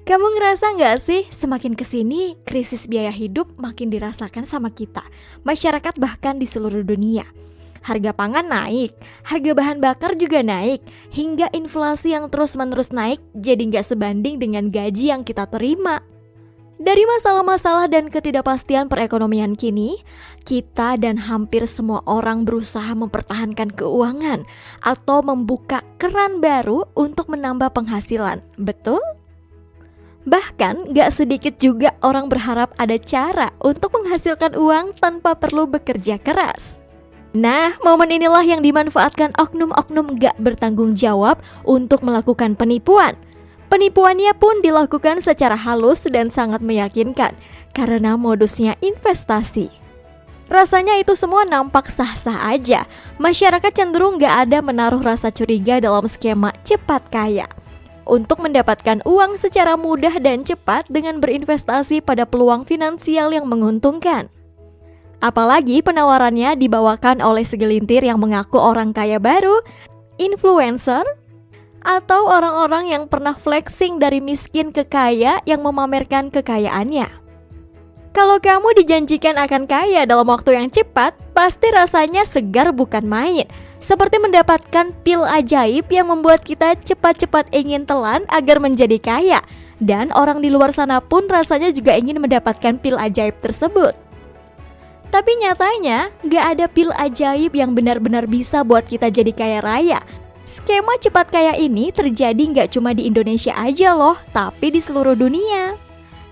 Kamu ngerasa nggak sih, semakin kesini krisis biaya hidup makin dirasakan sama kita, masyarakat bahkan di seluruh dunia. Harga pangan naik, harga bahan bakar juga naik, hingga inflasi yang terus-menerus naik jadi nggak sebanding dengan gaji yang kita terima. Dari masalah-masalah dan ketidakpastian perekonomian kini, kita dan hampir semua orang berusaha mempertahankan keuangan atau membuka keran baru untuk menambah penghasilan, betul? Bahkan gak sedikit juga orang berharap ada cara untuk menghasilkan uang tanpa perlu bekerja keras. Nah, momen inilah yang dimanfaatkan oknum-oknum gak bertanggung jawab untuk melakukan penipuan. Penipuannya pun dilakukan secara halus dan sangat meyakinkan karena modusnya investasi. Rasanya itu semua nampak sah-sah aja. Masyarakat cenderung gak ada menaruh rasa curiga dalam skema cepat kaya. Untuk mendapatkan uang secara mudah dan cepat dengan berinvestasi pada peluang finansial yang menguntungkan. Apalagi penawarannya dibawakan oleh segelintir yang mengaku orang kaya baru, influencer, atau orang-orang yang pernah flexing dari miskin ke kaya yang memamerkan kekayaannya. Kalau kamu dijanjikan akan kaya dalam waktu yang cepat, pasti rasanya segar bukan main. Seperti mendapatkan pil ajaib yang membuat kita cepat-cepat ingin telan agar menjadi kaya. Dan orang di luar sana pun rasanya juga ingin mendapatkan pil ajaib tersebut. Tapi nyatanya, gak ada pil ajaib yang benar-benar bisa buat kita jadi kaya raya. Skema cepat kaya ini terjadi gak cuma di Indonesia aja loh, tapi di seluruh dunia.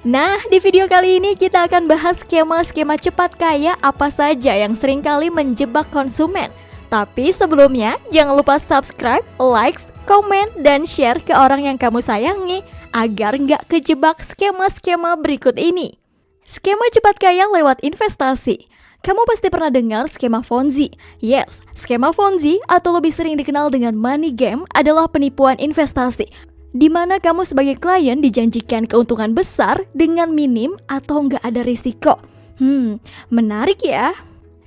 Nah, di video kali ini kita akan bahas skema-skema cepat kaya apa saja yang seringkali menjebak konsumen. Tapi sebelumnya, jangan lupa subscribe, like, komen, dan share ke orang yang kamu sayangi agar nggak kejebak skema-skema berikut ini. Skema cepat kaya lewat investasi. Kamu pasti pernah dengar skema Ponzi. Yes, skema Ponzi atau lebih sering dikenal dengan money game adalah penipuan investasi, di mana kamu sebagai klien dijanjikan keuntungan besar dengan minim atau nggak ada risiko. Menarik ya.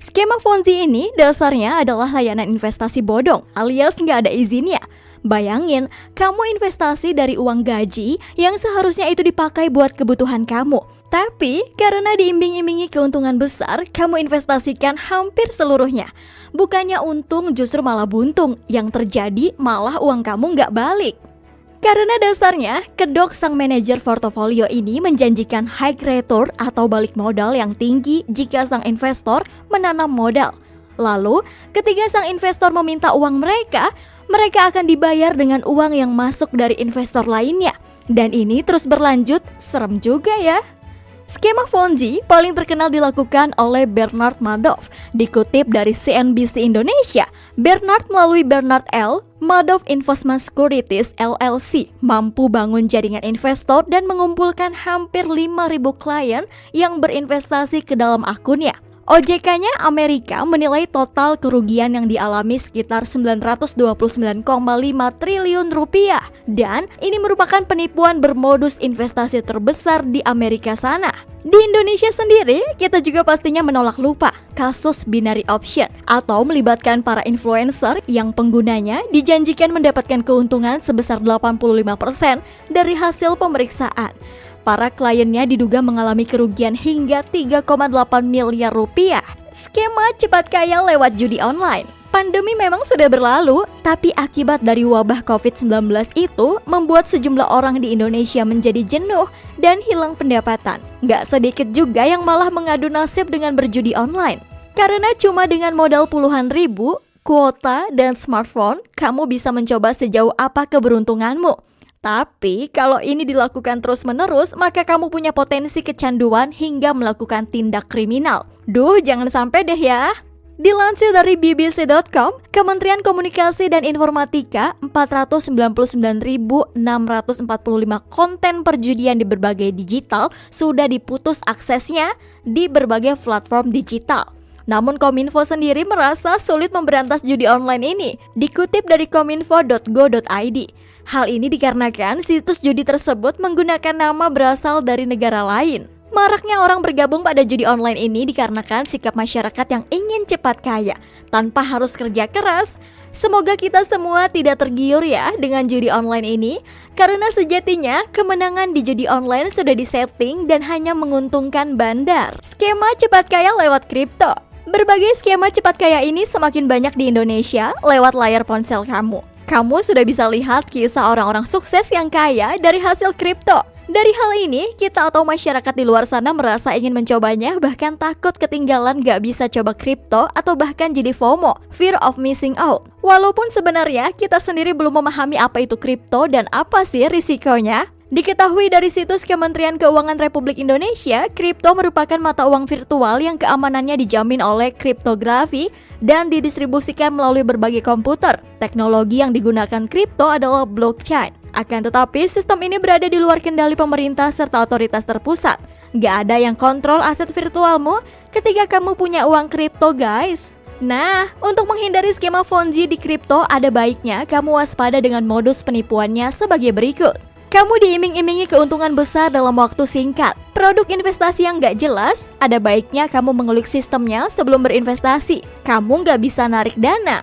Skema Ponzi ini dasarnya adalah layanan investasi bodong alias nggak ada izinnya. Bayangin, kamu investasi dari uang gaji yang seharusnya itu dipakai buat kebutuhan kamu. Tapi karena diimbing-imbingi keuntungan besar, kamu investasikan hampir seluruhnya. Bukannya untung, justru malah buntung. Yang terjadi malah uang kamu nggak balik. Karena dasarnya, kedok sang manajer portofolio ini menjanjikan high return atau balik modal yang tinggi jika sang investor menanam modal. Lalu, ketika sang investor meminta uang mereka akan dibayar dengan uang yang masuk dari investor lainnya. Dan ini terus berlanjut, serem juga ya. Skema Ponzi paling terkenal dilakukan oleh Bernard Madoff. Dikutip dari CNBC Indonesia, Bernard melalui Bernard L. Madoff Investment Securities LLC mampu bangun jaringan investor dan mengumpulkan hampir 5.000 klien yang berinvestasi ke dalam akunnya. OJK-nya Amerika menilai total kerugian yang dialami sekitar 929,5 triliun rupiah. Dan ini merupakan penipuan bermodus investasi terbesar di Amerika sana. Di Indonesia sendiri, kita juga pastinya menolak lupa kasus binary option atau melibatkan para influencer yang penggunanya dijanjikan mendapatkan keuntungan sebesar 85% dari hasil pemeriksaan. Para kliennya diduga mengalami kerugian hingga 3,8 miliar rupiah. Skema cepat kaya lewat judi online. Pandemi memang sudah berlalu, tapi akibat dari wabah COVID-19 itu membuat sejumlah orang di Indonesia menjadi jenuh dan hilang pendapatan. Gak sedikit juga yang malah mengadu nasib dengan berjudi online. Karena cuma dengan modal puluhan ribu, kuota, dan smartphone, kamu bisa mencoba sejauh apa keberuntunganmu. Tapi kalau ini dilakukan terus-menerus, maka kamu punya potensi kecanduan hingga melakukan tindak kriminal. Duh, jangan sampai deh ya. Dilansir dari bbc.com, Kementerian Komunikasi dan Informatika, 499.645 konten perjudian di berbagai digital sudah diputus aksesnya di berbagai platform digital. Namun Kominfo sendiri merasa sulit memberantas judi online ini. Dikutip dari kominfo.go.id, hal ini dikarenakan situs judi tersebut menggunakan nama berasal dari negara lain. Maraknya orang bergabung pada judi online ini dikarenakan sikap masyarakat yang ingin cepat kaya tanpa harus kerja keras. Semoga kita semua tidak tergiur ya dengan judi online ini, karena sejatinya kemenangan di judi online sudah disetting dan hanya menguntungkan bandar. Skema cepat kaya lewat kripto. Berbagai skema cepat kaya ini semakin banyak di Indonesia lewat layar ponsel kamu. Kamu sudah bisa lihat kisah orang-orang sukses yang kaya dari hasil kripto. Dari hal ini, kita atau masyarakat di luar sana merasa ingin mencobanya, bahkan takut ketinggalan gak bisa coba kripto atau bahkan jadi FOMO, fear of missing out. Walaupun sebenarnya kita sendiri belum memahami apa itu kripto dan apa sih risikonya. Diketahui dari situs Kementerian Keuangan Republik Indonesia, kripto merupakan mata uang virtual yang keamanannya dijamin oleh kriptografi dan didistribusikan melalui berbagai komputer. Teknologi yang digunakan kripto adalah blockchain. Akan tetapi, sistem ini berada di luar kendali pemerintah serta otoritas terpusat. Gak ada yang kontrol aset virtualmu ketika kamu punya uang kripto, guys. Nah, untuk menghindari skema Ponzi di kripto, ada baiknya kamu waspada dengan modus penipuannya sebagai berikut. Kamu diiming-imingi keuntungan besar dalam waktu singkat. Produk investasi yang gak jelas, ada baiknya kamu mengulik sistemnya sebelum berinvestasi. Kamu gak bisa narik dana.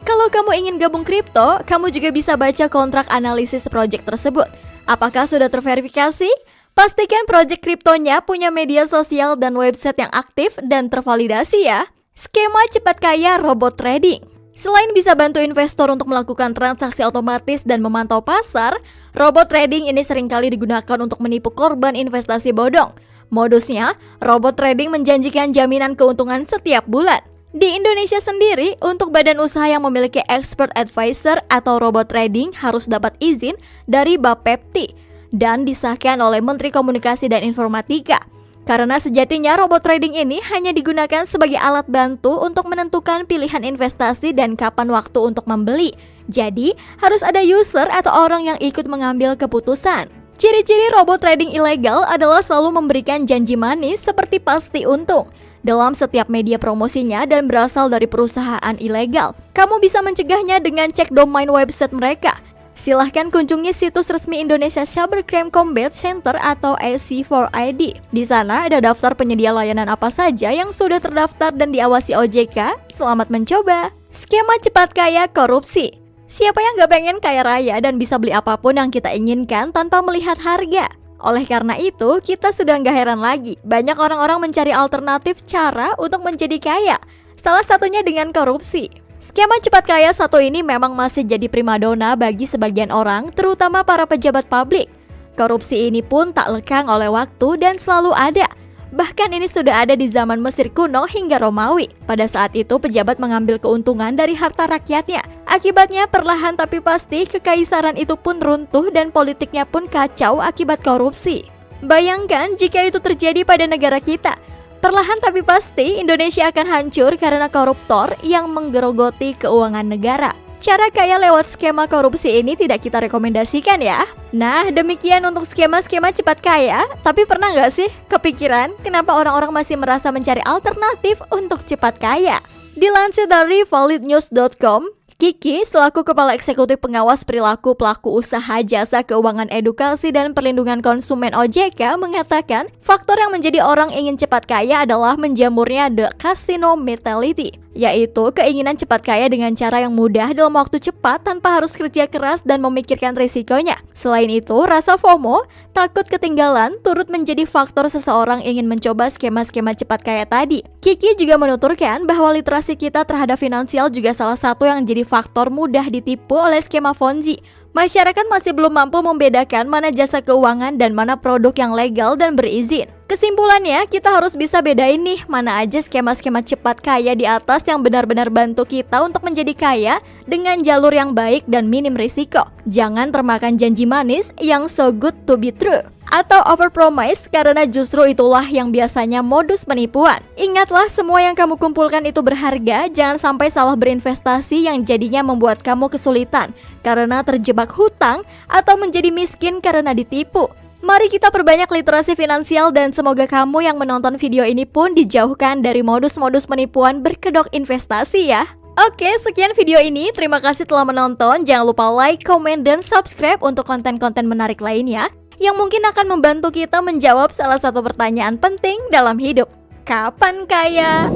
Kalau kamu ingin gabung kripto, kamu juga bisa baca kontrak analisis proyek tersebut. Apakah sudah terverifikasi? Pastikan proyek kriptonya punya media sosial dan website yang aktif dan tervalidasi ya. Skema cepat kaya robot trading. Selain bisa bantu investor untuk melakukan transaksi otomatis dan memantau pasar, robot trading ini seringkali digunakan untuk menipu korban investasi bodong. Modusnya, robot trading menjanjikan jaminan keuntungan setiap bulan. Di Indonesia sendiri, untuk badan usaha yang memiliki expert advisor atau robot trading harus dapat izin dari Bapepti dan disahkan oleh Menteri Komunikasi dan Informatika. Karena sejatinya robot trading ini hanya digunakan sebagai alat bantu untuk menentukan pilihan investasi dan kapan waktu untuk membeli. Jadi, harus ada user atau orang yang ikut mengambil keputusan. Ciri-ciri robot trading ilegal adalah selalu memberikan janji manis seperti pasti untung dalam setiap media promosinya dan berasal dari perusahaan ilegal. Kamu bisa mencegahnya dengan cek domain website mereka. Silahkan kunjungi situs resmi Indonesia Cybercrime Combat Center atau SC4ID. Di sana ada daftar penyedia layanan apa saja yang sudah terdaftar dan diawasi OJK. Selamat mencoba. Skema cepat kaya korupsi. Siapa yang gak pengen kaya raya dan bisa beli apapun yang kita inginkan tanpa melihat harga? Oleh karena itu, kita sudah gak heran lagi. Banyak orang-orang mencari alternatif cara untuk menjadi kaya. Salah satunya dengan korupsi. Skema cepat kaya satu ini memang masih jadi primadona bagi sebagian orang, terutama para pejabat publik. Korupsi ini pun tak lekang oleh waktu dan selalu ada. Bahkan ini sudah ada di zaman Mesir kuno hingga Romawi. Pada saat itu pejabat mengambil keuntungan dari harta rakyatnya. Akibatnya perlahan tapi pasti kekaisaran itu pun runtuh dan politiknya pun kacau akibat korupsi. Bayangkan jika itu terjadi pada negara kita. Perlahan tapi pasti Indonesia akan hancur karena koruptor yang menggerogoti keuangan negara. Cara kaya lewat skema korupsi ini tidak kita rekomendasikan ya. Nah, demikian untuk skema-skema cepat kaya. Tapi pernah nggak sih kepikiran kenapa orang-orang masih merasa mencari alternatif untuk cepat kaya? Dilansir dari validnews.com, Kiki selaku Kepala Eksekutif Pengawas Perilaku Pelaku Usaha Jasa Keuangan Edukasi dan Perlindungan Konsumen OJK mengatakan faktor yang menjadi orang ingin cepat kaya adalah menjamurnya the casino mentality, yaitu keinginan cepat kaya dengan cara yang mudah dalam waktu cepat tanpa harus kerja keras dan memikirkan risikonya. Selain itu, rasa FOMO, takut ketinggalan, turut menjadi faktor seseorang ingin mencoba skema-skema cepat kaya tadi. Kiki juga menuturkan bahwa literasi kita terhadap finansial juga salah satu yang jadi faktor mudah ditipu oleh skema Ponzi. Masyarakat masih belum mampu membedakan mana jasa keuangan dan mana produk yang legal dan berizin. Kesimpulannya, kita harus bisa bedain nih mana aja skema-skema cepat kaya di atas yang benar-benar bantu kita untuk menjadi kaya dengan jalur yang baik dan minim risiko. Jangan termakan janji manis yang so good to be true atau overpromise, karena justru itulah yang biasanya modus penipuan. Ingatlah, semua yang kamu kumpulkan itu berharga. Jangan sampai salah berinvestasi yang jadinya membuat kamu kesulitan karena terjebak hutang atau menjadi miskin karena ditipu. Mari kita perbanyak literasi finansial dan semoga kamu yang menonton video ini pun dijauhkan dari modus-modus penipuan berkedok investasi ya. Oke, sekian video ini. Terima kasih telah menonton. Jangan lupa like, komen, dan subscribe untuk konten-konten menarik lainnya yang mungkin akan membantu kita menjawab salah satu pertanyaan penting dalam hidup. Kapan kaya?